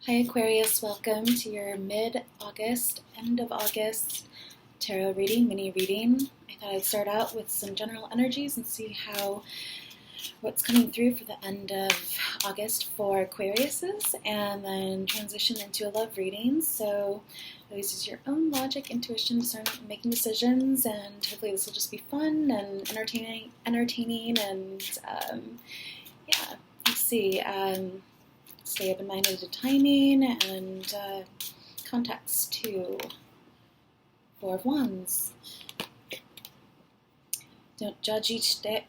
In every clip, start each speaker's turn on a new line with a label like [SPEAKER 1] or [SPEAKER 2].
[SPEAKER 1] Hi Aquarius, welcome to your mid-August, end of August tarot reading, mini reading. I thought I'd start out with some general energies and see what's coming through for the end of August for Aquariuses, and then transition into a love reading. So always use your own logic, intuition, discernment, and making decisions, and hopefully this will just be fun and entertaining, and yeah, let's see. Stay open-minded to timing and context too. Four of Wands. Don't judge each day.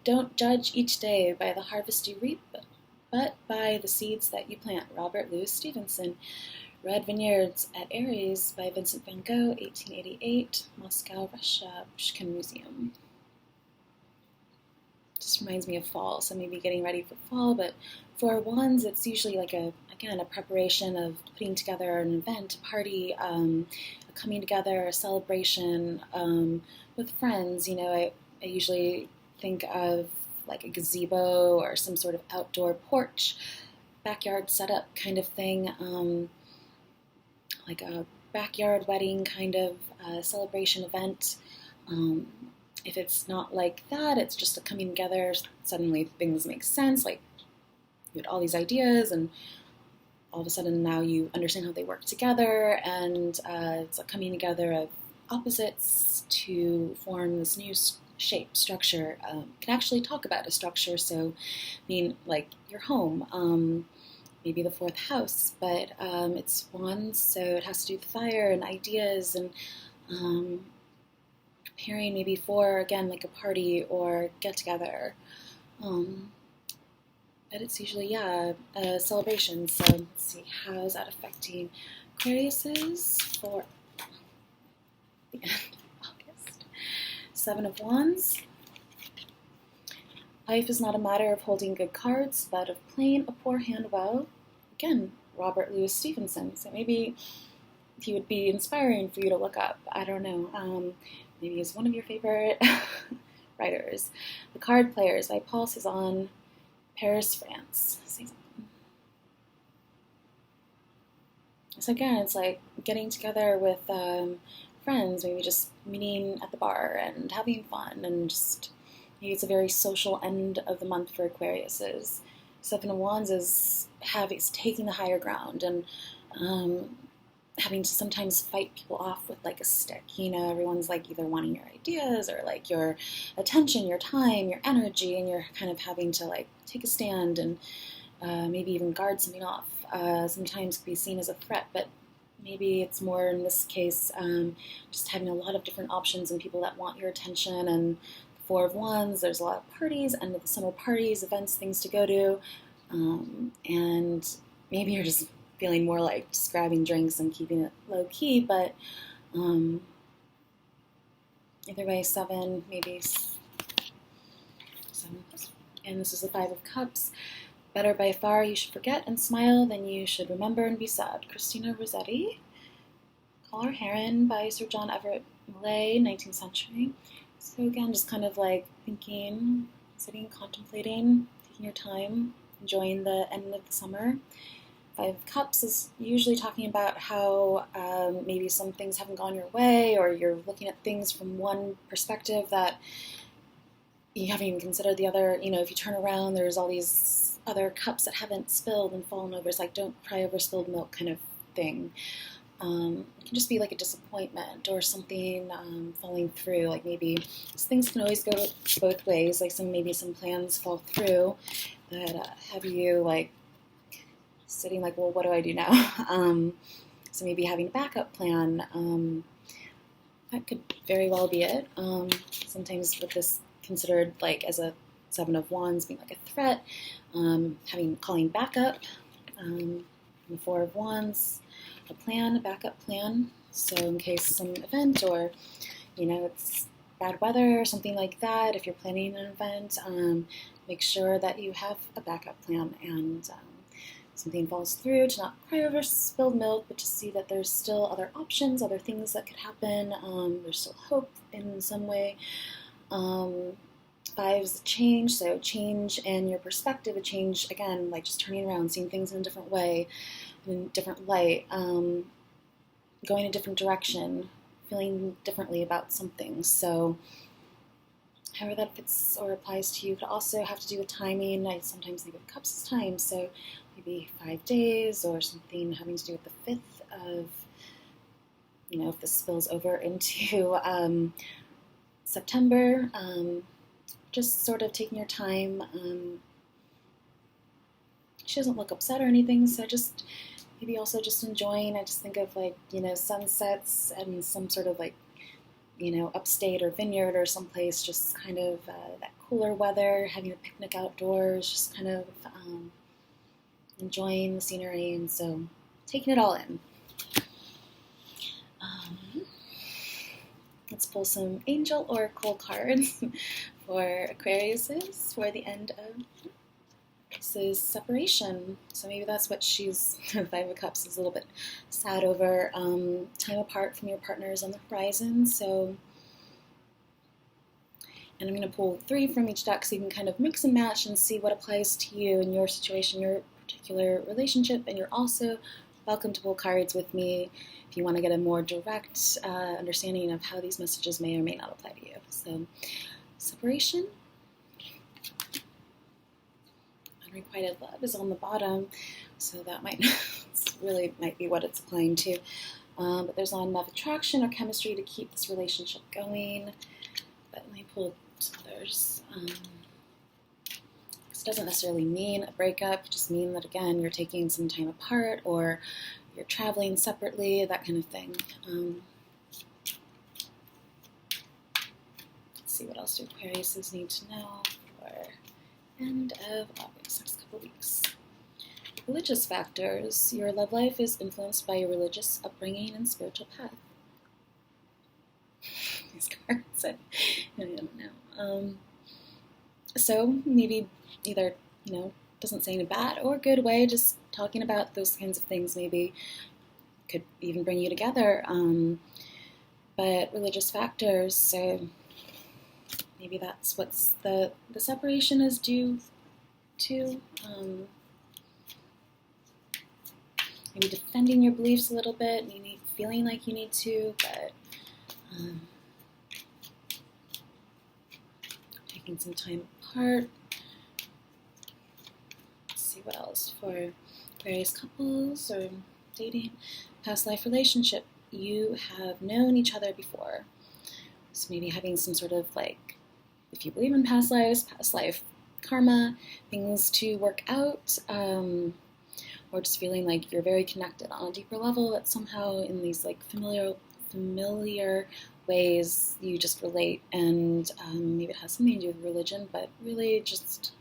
[SPEAKER 1] Don't judge each day by the harvest you reap, but by the seeds that you plant. Robert Louis Stevenson. Red Vineyards at Aries by Vincent van Gogh, 1888, Moscow, Russia, Pushkin Museum. Just reminds me of fall, so maybe getting ready for fall, but for Wands, it's usually like a preparation of putting together an event, a party, a coming together, a celebration with friends. I usually think of like a gazebo or some sort of outdoor porch, backyard setup kind of thing, like a backyard wedding kind of celebration event. If it's not like that, it's just a coming together, suddenly things make sense, like you had all these ideas and all of a sudden now you understand how they work together, and it's a coming together of opposites to form this new shape, structure. Can actually talk about a structure, so like your home, maybe the fourth house, but it's Wands, so it has to do with fire and ideas and preparing maybe for, again, like a party or get-together. But it's usually, a celebration. So let's see, how is that affecting Aquariuses for the end of August? Seven of Wands. Life is not a matter of holding good cards, but of playing a poor hand well. Again, Robert Louis Stevenson. So maybe he would be inspiring for you to look up. I don't know. Maybe he's one of your favorite writers. The Card Players by Paul Cézanne, Paris, France. So again, it's like getting together with friends, maybe just meeting at the bar and having fun, and just maybe it's a very social end of the month for Aquariuses. Seven of Wands is taking the higher ground and having to sometimes fight people off with like a stick. Everyone's like either wanting your ideas or like your attention, your time, your energy, and you're kind of having to like take a stand and maybe even guard something off. Sometimes it can be seen as a threat, but maybe it's more in this case just having a lot of different options and people that want your attention. And the Four of Wands, there's a lot of parties, end of the summer parties, events, things to go to, and maybe you're just feeling more like just grabbing drinks and keeping it low key, but either way, seven, maybe seven. And this is the Five of Cups. Better by far you should forget and smile than you should remember and be sad. Christina Rossetti. Caller Heron by Sir John Everett Millay, 19th century. So again, just kind of like thinking, sitting, contemplating, taking your time, enjoying the end of the summer. Five of Cups is usually talking about how maybe some things haven't gone your way, or you're looking at things from one perspective that you haven't even considered the other. If you turn around, there's all these other cups that haven't spilled and fallen over. It's like, don't cry over spilled milk kind of thing. It can just be like a disappointment or something falling through. Like maybe things can always go both ways. Like maybe some plans fall through that have you like sitting like, well, what do I do now? So maybe having a backup plan, that could very well be it. Sometimes with this considered like as a Seven of Wands being like a threat, calling backup, the Four of Wands, a backup plan. So in case some event or, it's bad weather or something like that, if you're planning an event, make sure that you have a backup plan, and something falls through, to not cry over spilled milk, but to see that there's still other options, other things that could happen. There's still hope in some way. Five's change, so change in your perspective, a change, again, like just turning around, seeing things in a different way, in a different light, going a different direction, feeling differently about something. So however that fits or applies to you. Could also have to do with timing. I sometimes think of cups as time, so maybe 5 days or something having to do with the 5th of, if this spills over into September. Just sort of taking your time. She doesn't look upset or anything, so just maybe also just enjoying. I just think of sunsets and some sort of upstate or vineyard or someplace, just kind of that cooler weather, having a picnic outdoors, just kind of enjoying the scenery, and so taking it all in. Let's pull some angel oracle cards for Aquariuses for the end of this is separation. So maybe that's what she's, Five of Cups is a little bit sad over, time apart from your partners on the horizon. So, and I'm going to pull 3 from each deck so you can kind of mix and match and see what applies to you in your situation, your particular relationship, and you're also welcome to pull cards with me if you want to get a more direct understanding of how these messages may or may not apply to you. So, separation. Unrequited love is on the bottom, so that might be what it's applying to. But there's not enough attraction or chemistry to keep this relationship going. But let me pull some others. This doesn't necessarily mean a breakup, it just mean that, again, you're taking some time apart or you're traveling separately, that kind of thing. Let's see, what else do Aquariuses need to know for end of August, next couple weeks. Religious factors. Your love life is influenced by your religious upbringing and spiritual path. These cards, I don't know. So maybe either, doesn't say in a bad or good way, just talking about those kinds of things maybe could even bring you together. But religious factors, so maybe that's what's the separation is due to. Maybe defending your beliefs a little bit, maybe feeling like you need to, but taking some time apart. Let's see what else for various couples or dating. Past life relationship. You have known each other before. So maybe having some sort of if you believe in past lives, past life karma, things to work out, or just feeling like you're very connected on a deeper level, that somehow in these familiar ways you just relate, and maybe it has something to do with religion, but really just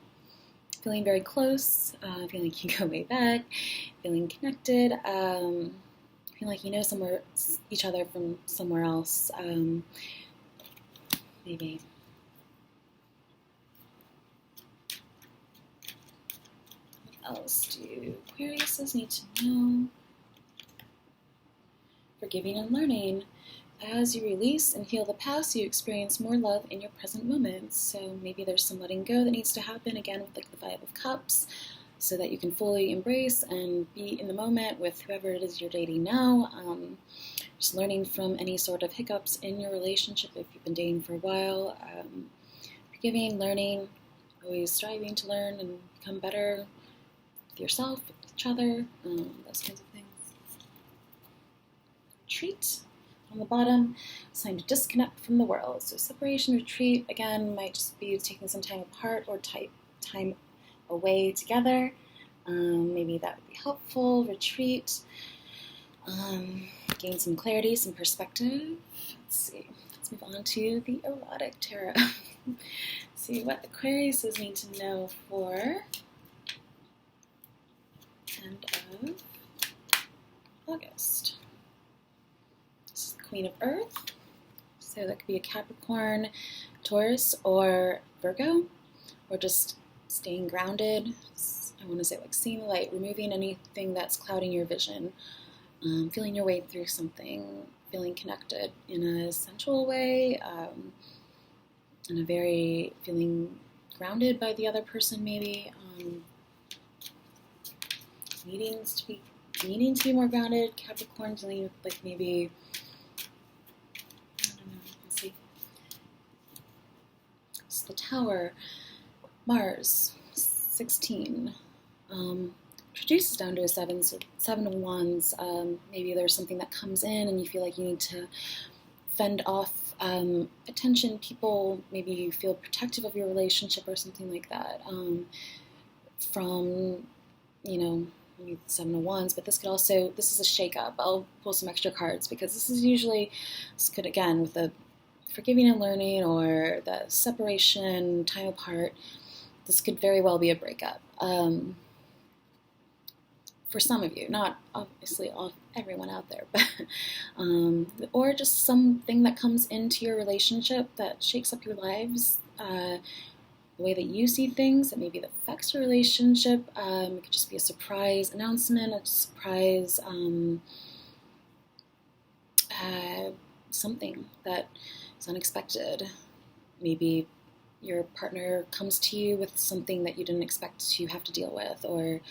[SPEAKER 1] feeling very close, feeling like you go way back, feeling connected, feeling like you know each other from somewhere else, maybe. What else do Aquariuses need to know? Forgiving and learning. As you release and heal the past, you experience more love in your present moments. So maybe there's some letting go that needs to happen, again, with the Five of Cups, so that you can fully embrace and be in the moment with whoever it is you're dating now. Just learning from any sort of hiccups in your relationship if you've been dating for a while. Forgiving, learning, always striving to learn and become better with yourself, with each other, those kinds of things. Retreat. On the bottom, it's time to disconnect from the world. So separation, retreat, again, might just be taking some time apart or time away together. Maybe that would be helpful. Retreat. Gain some clarity, some perspective. Let's see. Let's move on to the erotic tarot. See what Aquariuses need to know for end of August. Queen of Earth, so that could be a Capricorn, Taurus, or Virgo, or just staying grounded. I want to say seeing the light, removing anything that's clouding your vision, feeling your way through something, feeling connected in a sensual way, in a very feeling grounded by the other person, maybe needing to be more grounded. Capricorn dealing with like maybe, I don't know, let's see. It's the Tower, Mars, 16. Reduces down to a 7, so 7 of Wands. Maybe there's something that comes in and you feel like you need to fend off attention, people, maybe you feel protective of your relationship or something like that, from, maybe 7 of Wands, but this is a shake-up. I'll pull some extra cards because this could, again, with the forgiving and learning or the separation, time apart, this could very well be a breakup. For some of you, not obviously everyone out there, but or just something that comes into your relationship that shakes up your lives, the way that you see things, that maybe affects your relationship. It could just be a surprise announcement, a surprise something that is unexpected. Maybe your partner comes to you with something that you didn't expect to have to deal with, or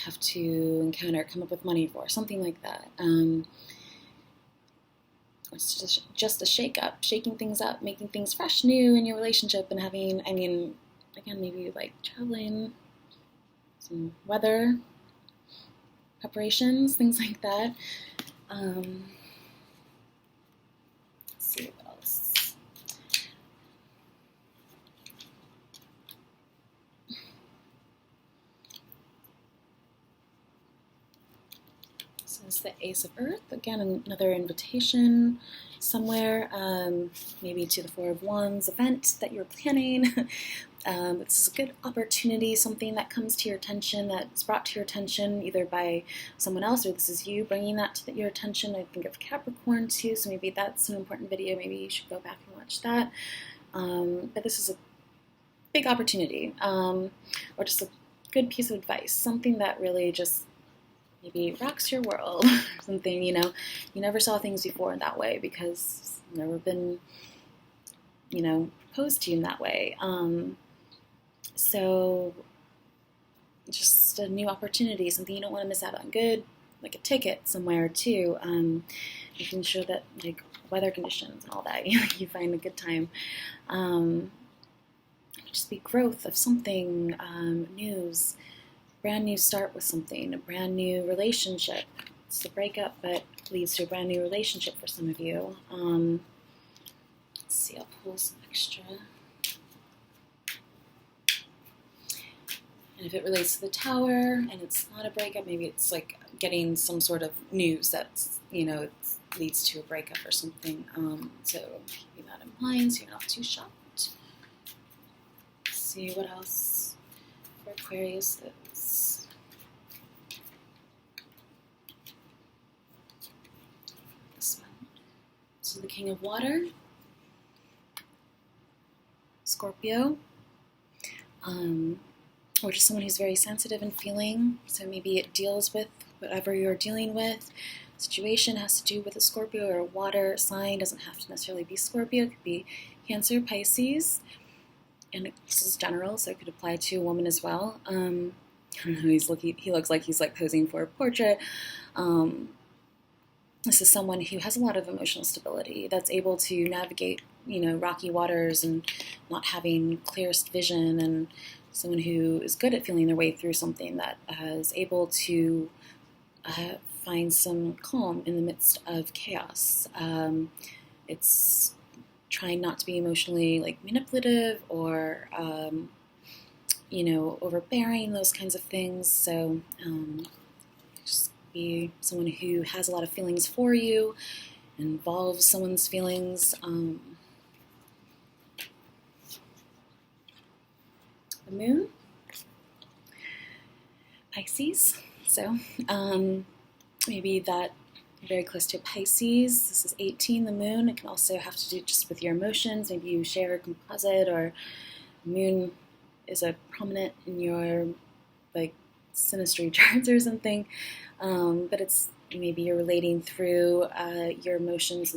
[SPEAKER 1] have to encounter, come up with money for, something like that. It's just a shake-up, shaking things up, making things fresh, new in your relationship, and having, again, maybe like traveling, some weather, preparations, things like that. Let's see what else. So it's the Ace of Earth. Again, another invitation somewhere, maybe to the Four of Wands event that you're planning. This is a good opportunity, something that comes to your attention, that's brought to your attention either by someone else or this is you bringing that to your attention. I think of Capricorn too, so maybe that's an important video. Maybe you should go back and watch that. But this is a big opportunity, or just a good piece of advice, something that really just maybe rocks your world, something, you never saw things before in that way because it's never been, posed to you in that way. So just a new opportunity, something you don't want to miss out on. Good, like a ticket somewhere too, making sure that like weather conditions and all that, you find a good time. Just be growth of something, news, brand new start with something, a brand new relationship. It's a breakup, but leads to a brand new relationship for some of you. Let's see, I'll pull some extra. And if it relates to the Tower and it's not a breakup, maybe it's like getting some sort of news that's, it leads to a breakup or something. So keeping that in mind so you're not too shocked. Let's see what else for Aquarius is. This one. So the King of Water, Scorpio, or just someone who's very sensitive and feeling. So maybe it deals with whatever you're dealing with. Situation has to do with a Scorpio or a water sign. Doesn't have to necessarily be Scorpio. It could be Cancer, Pisces. And this is general, so it could apply to a woman as well. I don't know, he looks like he's like posing for a portrait. This is someone who has a lot of emotional stability, that's able to navigate, rocky waters and not having clearest vision, and someone who is good at feeling their way through something, that is able to find some calm in the midst of chaos. It's trying not to be emotionally like manipulative or overbearing, those kinds of things. So just be someone who has a lot of feelings for you, involves someone's feelings. The Moon, Pisces. So maybe that very close to Pisces. This is 18, the Moon. It can also have to do just with your emotions. Maybe you share a composite, or Moon is a prominent in your like synastry charts or something. But it's maybe you're relating through your emotions,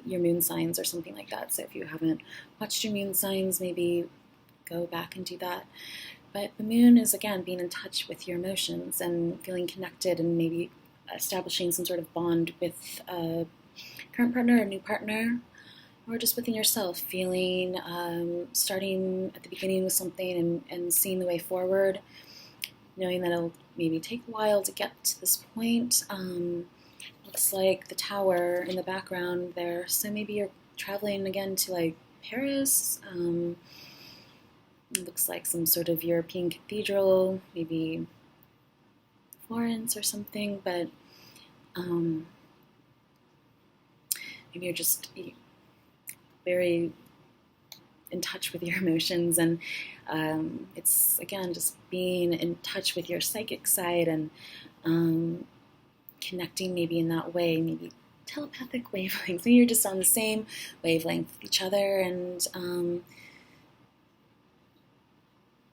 [SPEAKER 1] your moon signs or something like that. So if you haven't watched your moon signs, maybe go back and do that. But the moon is, again, being in touch with your emotions and feeling connected and maybe establishing some sort of bond with a current partner or new partner, or just within yourself, feeling, starting at the beginning with something and seeing the way forward, knowing that it'll maybe take a while to get to this point. Looks like the tower in the background there, so maybe you're traveling again to like Paris. It looks like some sort of European cathedral, maybe Florence or something, but maybe you're just very in touch with your emotions, and it's, again, just being in touch with your psychic side and connecting maybe in that way, maybe telepathic wavelengths. Maybe you're just on the same wavelength with each other, and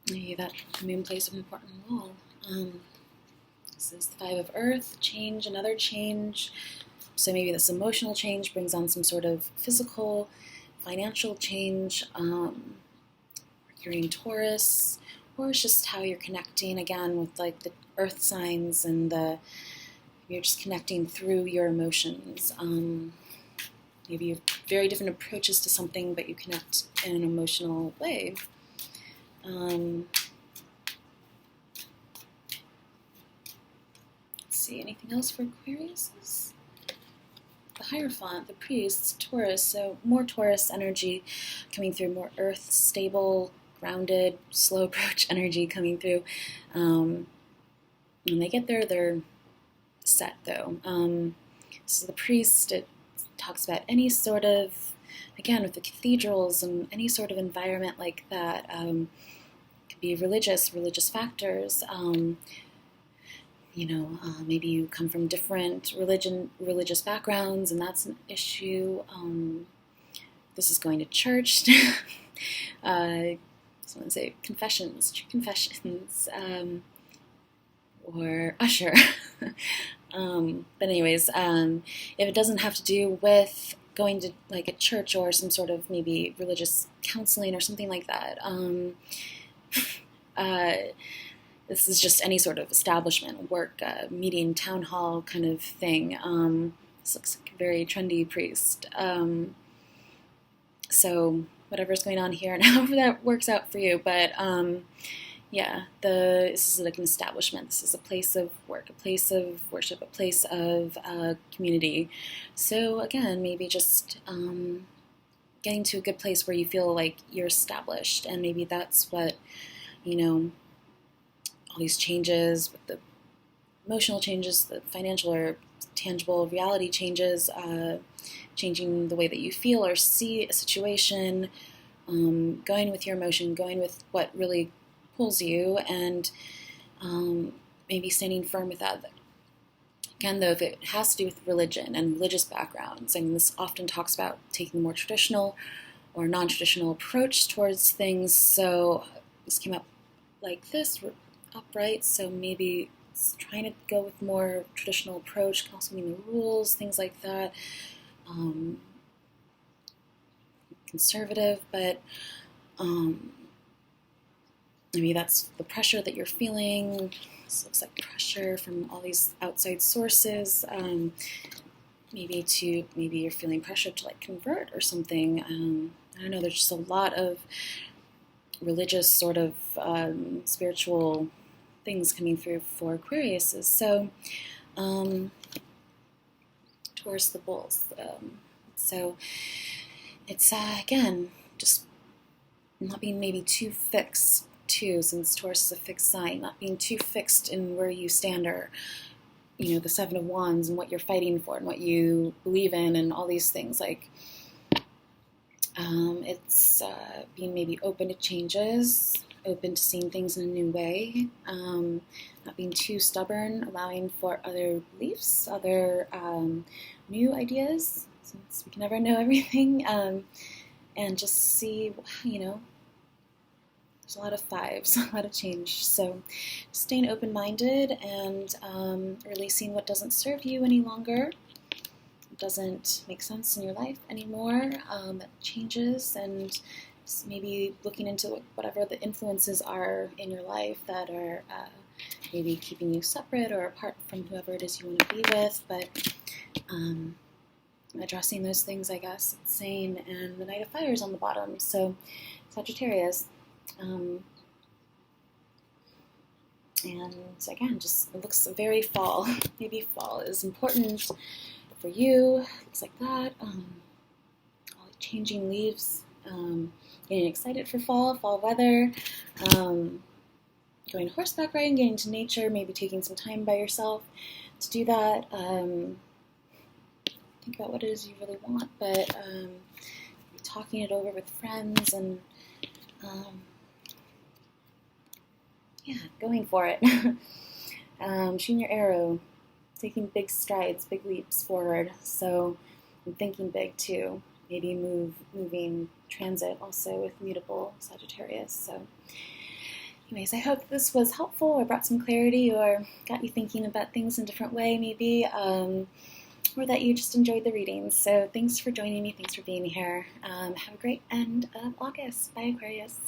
[SPEAKER 1] maybe that moon plays an important role. This is the Five of Earth, change, another change. So maybe this emotional change brings on some sort of physical, financial change, Mercury in Taurus, or it's just how you're connecting, again, with like the earth signs, and you're just connecting through your emotions. Maybe you have very different approaches to something, but you connect in an emotional way. Let's see, anything else for Aquarius? The Hierophant, the priest, Taurus, so more Taurus energy coming through, more earth, stable, grounded, slow approach energy coming through. When they get there, they're set, though. So the priest, it talks about any sort of, again, with the cathedrals and any sort of environment like that. Could be religious factors. Maybe you come from different religious backgrounds, and that's an issue. This is going to church. I want to say confessions, or usher. But anyways, if it doesn't have to do with going to like a church or some sort of maybe religious counseling or something like that, this is just any sort of establishment, work, meeting, town hall kind of thing. This looks like a very trendy priest. So whatever's going on here and however that works out for you. But this is like an establishment. This is a place of work, a place of worship, a place of community. So again, maybe just getting to a good place where you feel like you're established. And maybe that's what, all these changes, with the emotional changes, the financial or tangible reality changes, changing the way that you feel or see a situation, going with your emotion, going with what really pulls you, and maybe standing firm with that. Again, though, if it has to do with religion and religious backgrounds, this often talks about taking a more traditional or non-traditional approach towards things. So this came up like this, upright, so maybe it's trying to go with more traditional approach, can also mean the rules, things like that. Conservative, but maybe that's the pressure that you're feeling. This looks like pressure from all these outside sources. Maybe you're feeling pressure to like convert or something. I don't know, there's just a lot of religious sort of spiritual things coming through for Aquarius. So Taurus, the bulls. So it's again just not being maybe too fixed too, since Taurus is a fixed sign, not being too fixed in where you stand, or the Seven of Wands and what you're fighting for and what you believe in and all these things. Like it's being maybe open to changes, open to seeing things in a new way, not being too stubborn, allowing for other beliefs, other new ideas, since we can never know everything, and just see, there's a lot of fives, a lot of change. So staying open-minded and releasing what doesn't serve you any longer, doesn't make sense in your life anymore, that changes, and maybe looking into whatever the influences are in your life that are maybe keeping you separate or apart from whoever it is you want to be with, but addressing those things, I guess, saying, and the Knight of Fire is on the bottom, so Sagittarius. And again, just it looks very fall. Maybe fall is important for you. Looks like that. All changing leaves, getting excited for fall weather, going horseback riding, getting to nature, maybe taking some time by yourself to do that. Think about what it is you really want, but talking it over with friends and going for it. Shooting your arrow, taking big strides, big leaps forward. So I'm thinking big too. Maybe moving transit also with mutable Sagittarius. So anyways, I hope this was helpful or brought some clarity or got you thinking about things in a different way maybe, or that you just enjoyed the readings. So thanks for joining me. Thanks for being here. Have a great end of August. Bye, Aquarius.